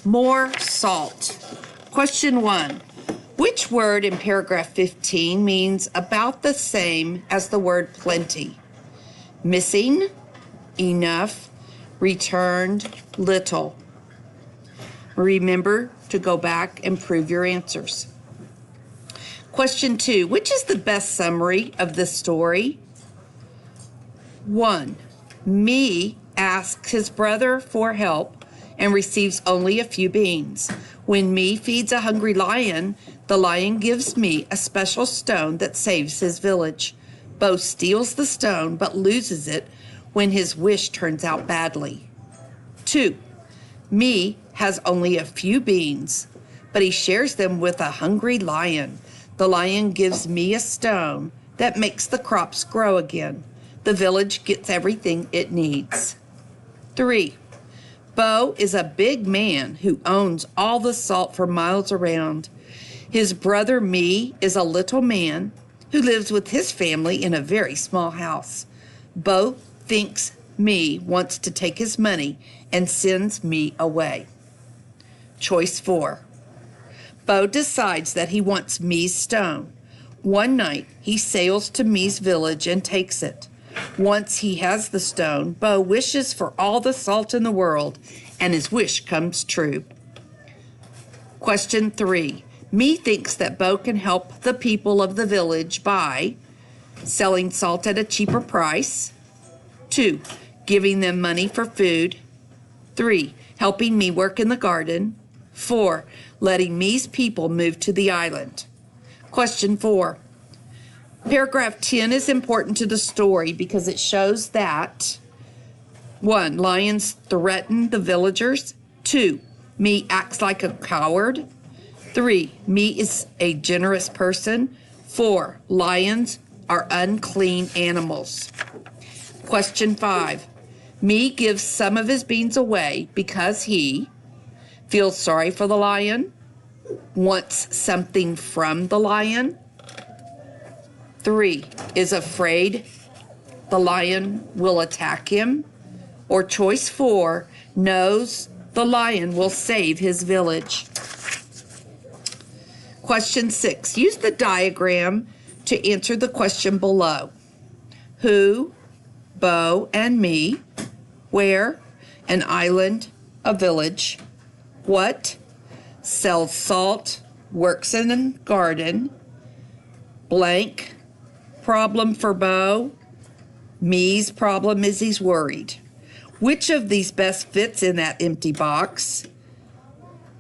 More salt. Question 1. Which word in paragraph 15 means about the same as the word plenty? Missing, enough, returned, little. Remember to go back and prove your answers. Question 2. Which is the best summary of this story? 1. Me asks his brother for help and receives only a few beans. When Me feeds a hungry lion, the lion gives Me a special stone that saves his village. Bo steals the stone but loses it when his wish turns out badly. 2. Me has only a few beans, but he shares them with a hungry lion. The lion gives Me a stone that makes the crops grow again. The village gets everything it needs. 3. Bo is a big man who owns all the salt for miles around. His brother Me is a little man who lives with his family in a very small house. Bo thinks Me wants to take his money and sends Me away. Choice 4. Bo decides that he wants Me's stone. One night, he sails to Me's village and takes it. Once he has the stone, Bo wishes for all the salt in the world, and his wish comes true. Question 3. Me thinks that Bo can help the people of the village by selling salt at a cheaper price. 2. Giving them money for food. 3. Helping Me work in the garden. 4. Letting Me's people move to the island. Question 4. Paragraph 10 is important to the story because it shows that 1. Lions threaten the villagers. 2. Me acts like a coward. 3. Me is a generous person. 4. Lions are unclean animals. Question 5. Me gives some of his beans away because he feels sorry for the lion, wants something from the lion. 3. Is afraid the lion will attack him. Or choice 4, knows the lion will save his village. Question 6. Use the diagram to answer the question below. Who, Bo and Me. Where, an island, a village. What, sells salt, works in a garden. Blank, problem for Bo. Me's problem is he's worried. Which of these best fits in that empty box?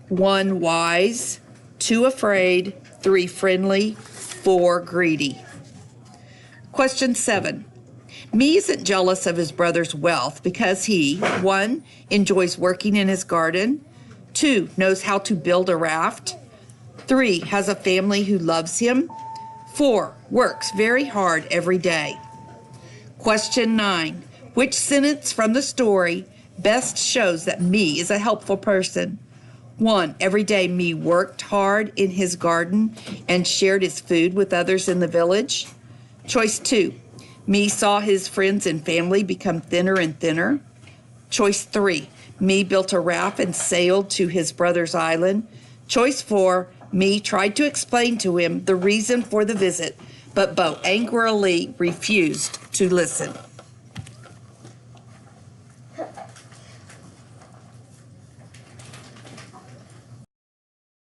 1, wise. 2, afraid. 3, friendly. 4, greedy. Question 7. Me isn't jealous of his brother's wealth because he, 1, enjoys working in his garden. 2, knows how to build a raft. 3, has a family who loves him. 4, works very hard every day. Question 9. Which sentence from the story best shows that Me is a helpful person? 1, every day Me worked hard in his garden and shared his food with others in the village. Choice 2, Me saw his friends and family become thinner and thinner. Choice 3, Me built a raft and sailed to his brother's island. Choice 4, Me tried to explain to him the reason for the visit, but Bo angrily refused to listen.